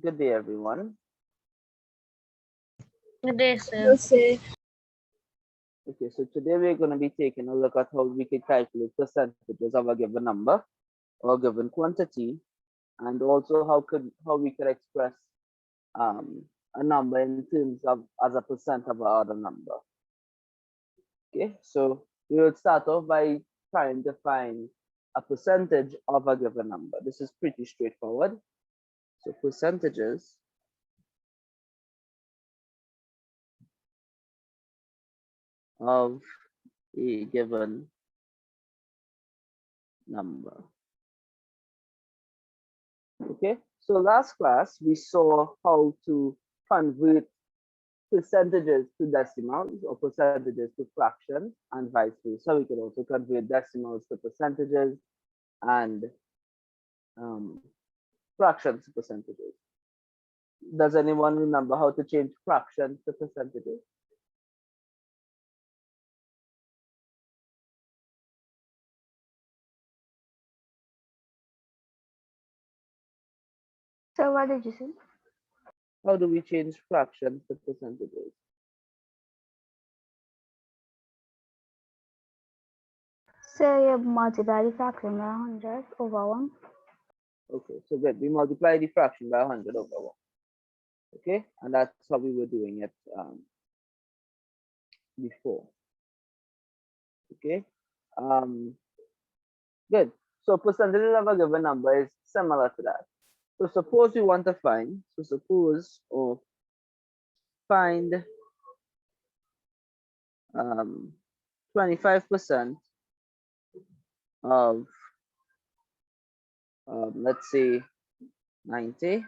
Good day, everyone. Good day, sir. Yes, sir. Okay, so today we're going to be taking a look at how we can calculate percentages of a given number or a given quantity, and also how we could express um, a number in terms of as a percent of another number. Okay, so we will start off by trying to find a percentage of a given number. This is pretty straightforward. So percentages of a given number. Okay, so last class we saw how to convert percentages to decimals or percentages to fractions and vice versa. We can also convert decimals to percentages and um, fractions to percentages. Does anyone remember how to change fractions to percentages? So what did you say? How do we change fractions to percentages? So you multiply the fraction by 100 over 1. Okay, so good. We multiply the fraction by 100 over 1. Okay, and that's how we were doing it before. Okay, good. So percentages of a given number is similar to that. So suppose you want to find, find 25% of let's say 90.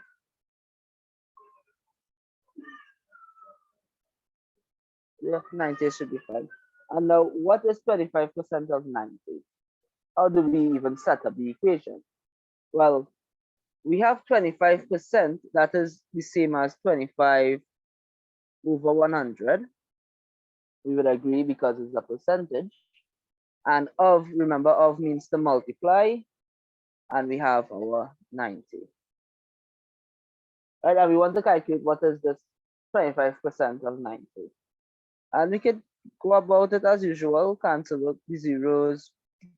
Yeah, 90 should be fine. And now what is 25% of 90? How do we even set up the equation? Well, we have 25%, that is the same as 25 over 100. We would agree because it's a percentage. And of, remember, of means to multiply, and we have our 90. Right, and we want to calculate what is this 25% of 90. And we could go about it as usual, cancel out the zeros.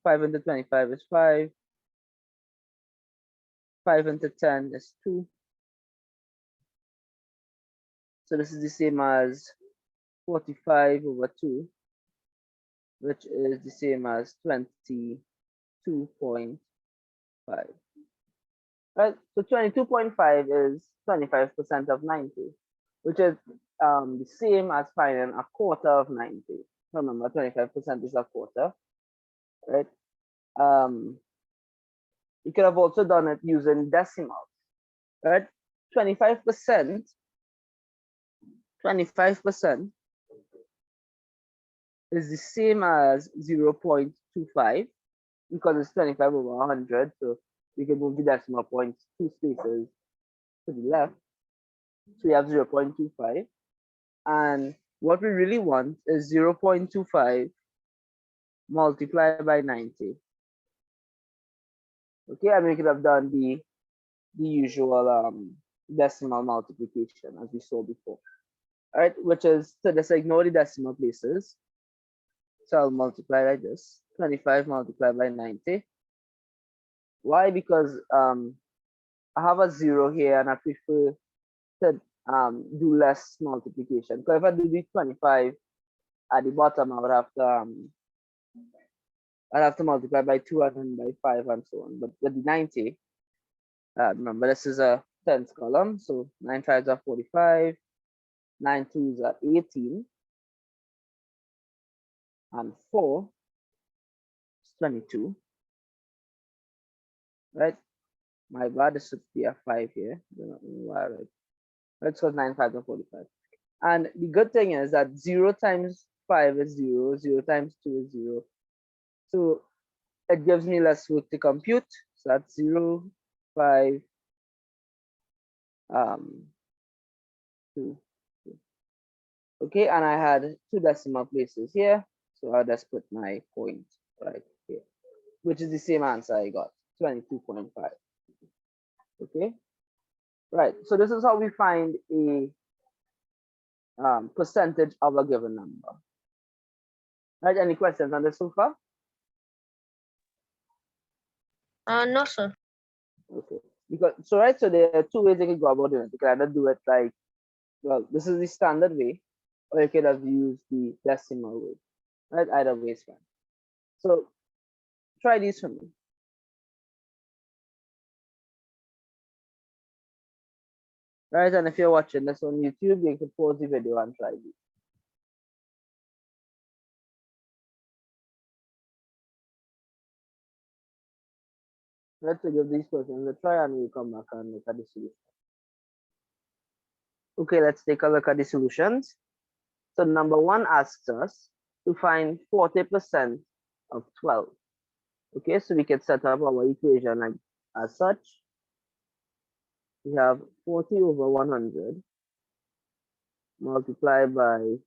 5 into 25 is 5. 5 into 10 is 2. So this is the same as 45 over 2, which is the same as 22.5. Right, so 22.5 is 25% of 90, which is the same as finding a quarter of 90. Remember, 25% is a quarter, right? You could have also done it using decimals, right? 25% is the same as 0.25 because it's 25 over 100. So we can move the decimal points 2 spaces to the left. So we have 0.25. And what we really want is 0.25 multiplied by 90. Okay, and we could have done the usual decimal multiplication as we saw before. All right, which is, so let's ignore the decimal places. So I'll multiply like this, 25 multiplied by 90. Why? Because I have a 0 here and I prefer to do less multiplication. Because if I do the 25 at the bottom, I'd have to multiply by 2 and then by 5 and so on. But with the 90, remember this is a tens column, so 9 5s are 45, 9 2s are 18, and 4 is 22. Right? My bad, this should be a 5 here. I don't know why, right? Let's go 9 5s are 45. And the good thing is that 0 times 5 is 0, 0 times 2 is 0. So it gives me less work to compute. So that's 0, 5, 2. Okay, and I had 2 decimal places here. So I'll just put my point right here, which is the same answer I got, 22.5. Okay. Right. So this is how we find a percentage of a given number. Right. Any questions on this so far? No, sir. Okay. Because so right. So there are two ways you can go about doing it. You can either do it like, well, this is the standard way, or you could have used the decimal way. Right. Either way is fine. So try these for me. Right. And if you're watching this on YouTube, you can pause the video and try these. Let's give these questions a try and we'll come back and look at the solution. Okay, let's take a look at the solutions. So number one asks us to find 40% of 12. Okay, so we can set up our equation like as such. We have 40 over 100 multiplied by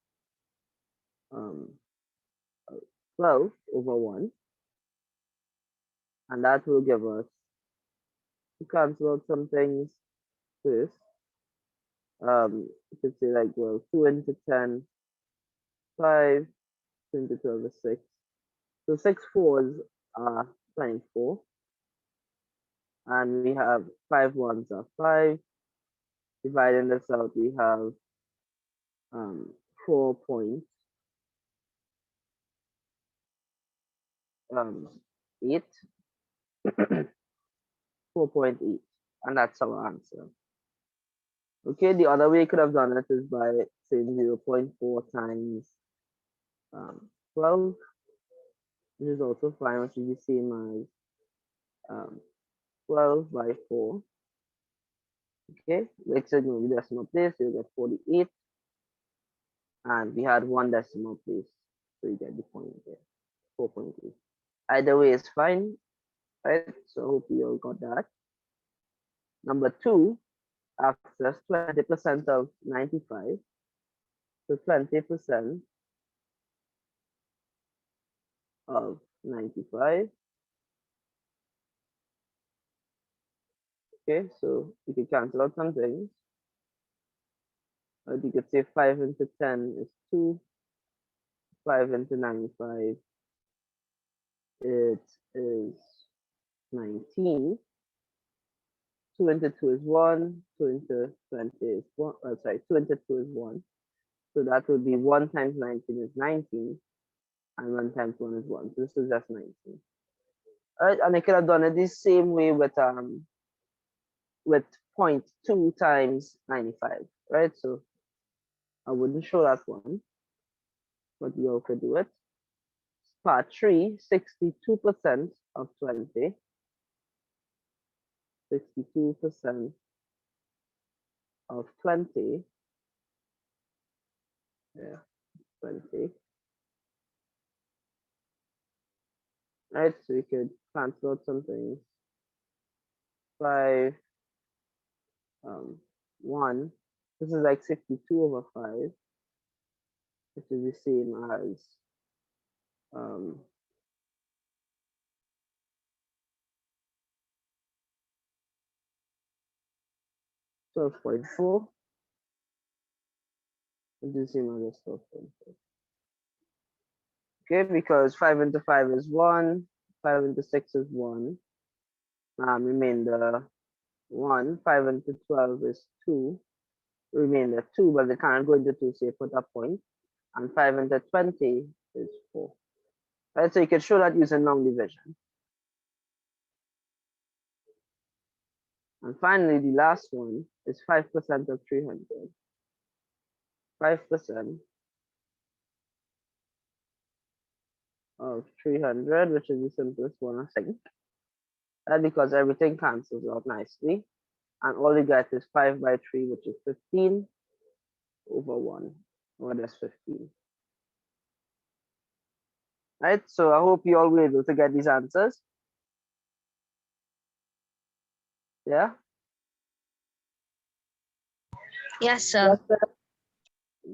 12 over 1. And that will give us, to cancel out some things first. You could say like, well, 2 into 10, 5, 2 into 12 is 6. So 6 fours are 24. And we have 5 ones are 5. Dividing this out, we have 4.8, and that's our answer. Okay, the other way you could have done it is by saying 0.4 times 12, which is also fine, which is the same as 12 by 4. Okay, let's ignore the decimal place, you get 48, and we had one decimal place, so you get the point there, 4.8. Either way is fine, right? So I hope you all got that. Number two asks us 20% of 95. So 20% of 95. Okay, so you can cancel out some things. Or you could say 5 into 10 is 2. 5 into 95, it is 19. 2 into 2 is 1. 2 into 20 is 1. Oh, sorry, 2 into 2 is 1. So that would be 1 times 19 is 19. And 1 times 1 is 1. So this is just 19. All right, and I could have done it the same way with 0.2 times 95, right? So I wouldn't show that one, but you all could do it. Part 3, 62% of 20. 62% of 20. Yeah, 20. Right, so we could cancel out some things. 5, 1. This is like 62 over 5, which is the same as 12.4. Which is the same as 12.4. Okay, because 5 into 5 is 1, 5 into 6 is 1. Remainder 1, 5 into 12 is 2. Remainder 2, but we can't go into 2, so you put a point. And 5 into 20 is 4. Right, so you can show that using long division. And finally, the last one is 5% of 300. 5% of 300, which is the simplest one, I think. And because everything cancels out nicely. And all you get is 5 by 3, which is 15 over 1. Or that's 15. Right, so I hope you all were able to get these answers. Yeah? Yes, sir.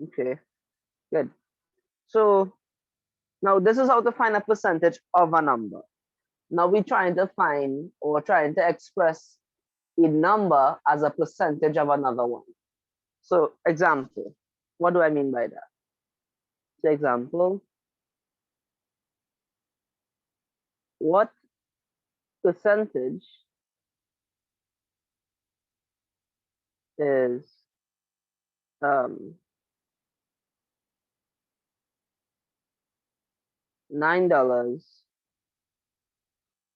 Okay, good. So now this is how to find a percentage of a number. Now we're trying to find or trying to express a number as a percentage of another one. So example, what do I mean by that? So example, what percentage is $9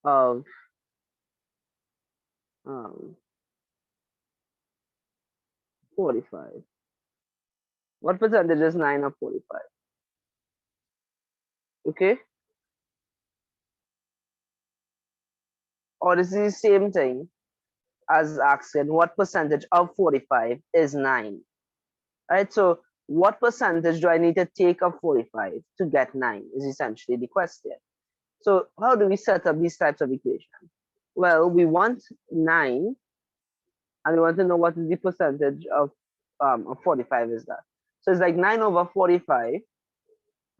of 45? What percentage is 9 of 45? Okay, or is the same thing as asking what percentage of 45 is 9? Right, so what percentage do I need to take of 45 to get 9 is essentially the question. So how do we set up these types of equations? Well, we want 9 and we want to know what is the percentage of 45 is that. So it's like 9 over 45.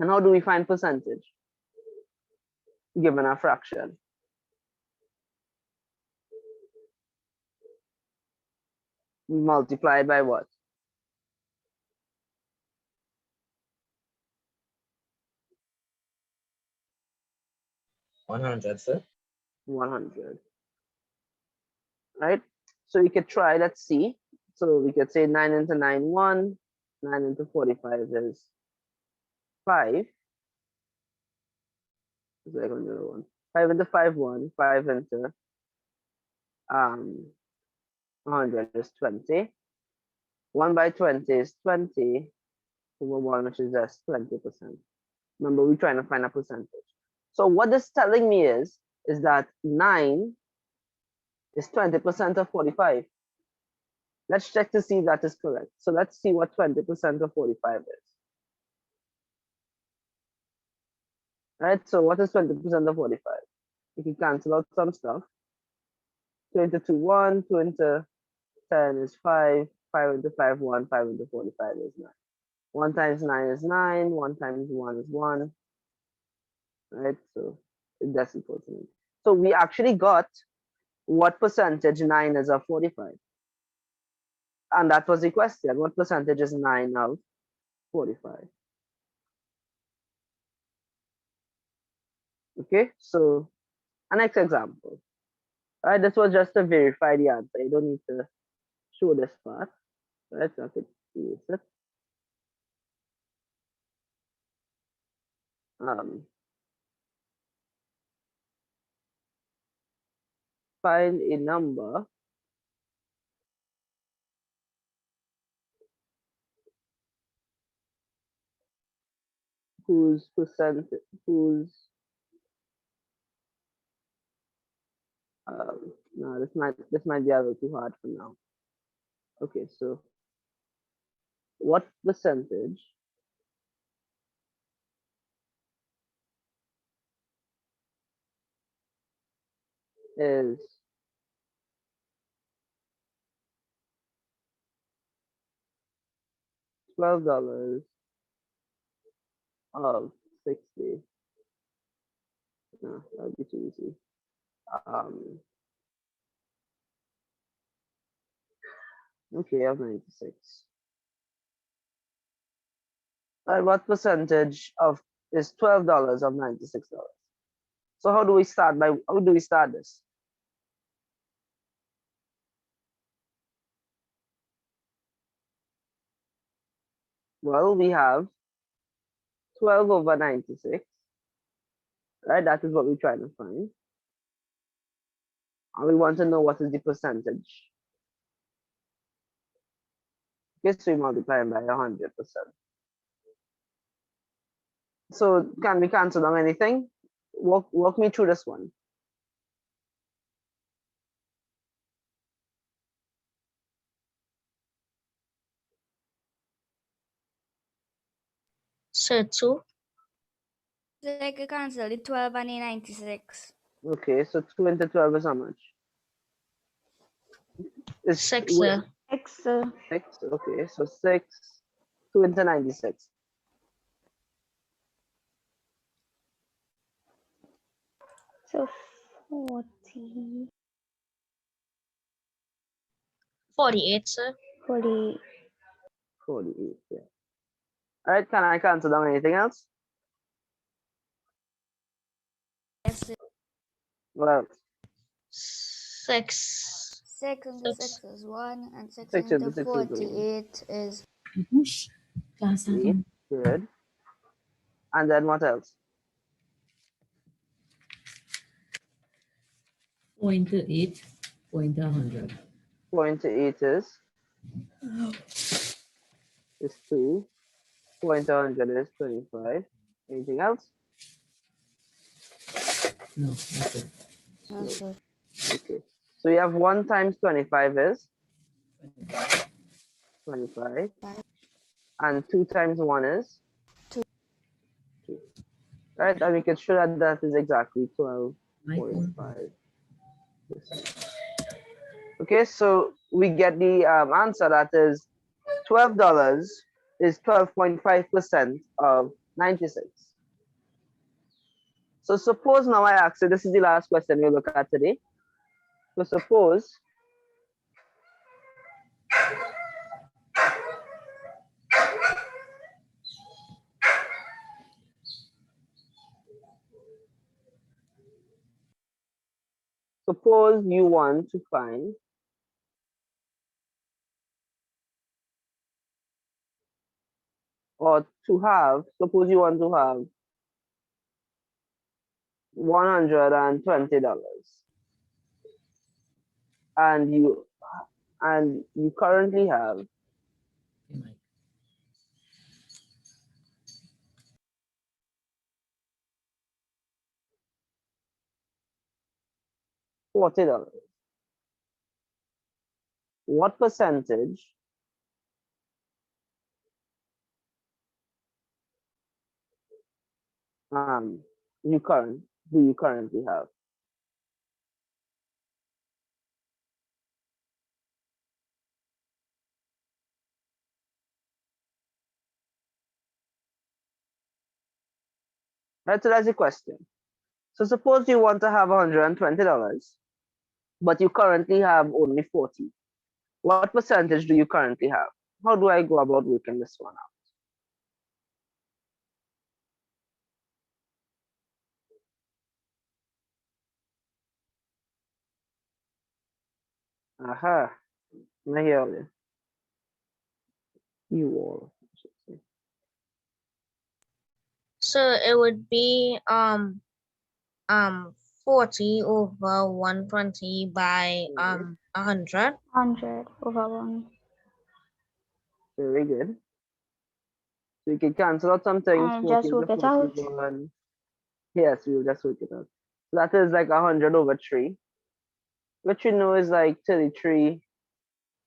And how do we find percentage given a fraction? We multiply by what? 100, sir. 100. Right? So we could try, let's see. So we could say 9 into 9, 1. 9 into 45 is 5. It's like 101. 5 into 5, 1. 5 into 100 is 20. 1 by 20 is 20 over 1, which is just 20%. Remember, we're trying to find a percentage. So what this telling me is that 9 is 20% of 45. Let's check to see if that is correct. So let's see what 20% of 45 is. Right, so what is 20% of 45? You can cancel out some stuff. 2 into 2, 1. 2 into 10 is 5. 5 into 5, 1. 5 into 45 is 9. 1 times 9 is 9. 1 times 1 is 1. Right, so that's equal to 9. So we actually got what percentage 9 is of 45. And that was the question. What percentage is 9 of 45? Okay, so a next example. All right, this was just to verify the answer. You don't need to show this part. All right, so I could use it. Find a number whose no, this might be a little too hard for now. Okay, so what percentage is $12 of 60? No, that would be too easy. Okay, of 96. All right, what percentage of is $12 of $96? So how do we start this? Well, we have 12 over 96, right? That is what we're trying to find. And we want to know what is the percentage. Okay, so we multiply by 100%. So can we cancel on anything? Walk me through this one. So 2. Like I cancel the 12 and the 96. Okay, so 2 into 12 is how much? It's 6, sir. X, 6. Okay, so 6. 2 into 96. so 40. 48, sir. 40. 48, yeah. All right, can I cancel down anything else? Yes, sir. Well, 6. 6 into Six. 6 is 1, and 6 6 into into 6 is 48 is Push. Class 8. Good. And then what else? 0.8, 0.100. 0.8 is 2. 0.100 is 25. Anything else? No, that's it. no, sir. Okay. So you have 1 times 25 is 25. And 2 times 1 is 2. 2. Right? And we can show that that is exactly My phone. 12.5%. Okay, so we get the answer that is $12 is 12.5% of 96. So suppose now I ask you, this is the last question we'll look at today. So suppose you want to find or to have, suppose you want to have $120 and you currently have Okay, Mike. $40. What percentage do you currently have? Right, so that's the question. So suppose you want to have $120, but you currently have only 40. What percentage do you currently have? How do I go about working this one out? Aha, I hear you. You all, I should say. So it would be 40 over 120 by 100. 100 over 1. Very good. So you can cancel out some things. And 40 just to work it out. 41. Yes, we'll just work it out. So that is like 100 over 3, which you know is like 33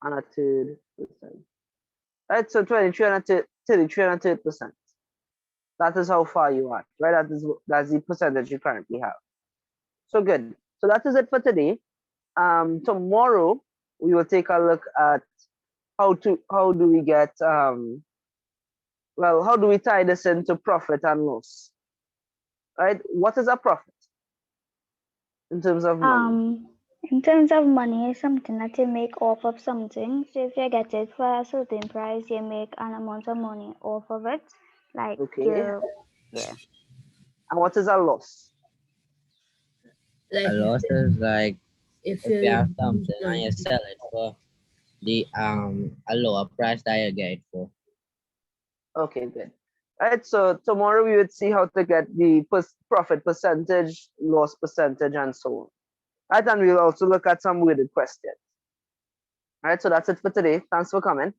and a third percent. Right, so 23 and a 33 and a third percent. That is how far you are, right? That's the percentage you currently have. So good. So that is it for today. Tomorrow we will take a look at how do we get how do we tie this into profit and loss? Right? What is a profit in terms of money? In terms of money, it's something that you make off of something. So if you get it for a certain price, you make an amount of money off of it. Like Okay. yeah. And what is a loss? Like A loss is like if if you have you something and you sell it for the a lower price that you get it for. Okay, good. Right. So tomorrow we would see how to get the profit percentage, loss percentage, and so on. Right, and we'll also look at some worded questions. All right, so that's it for today. Thanks for coming.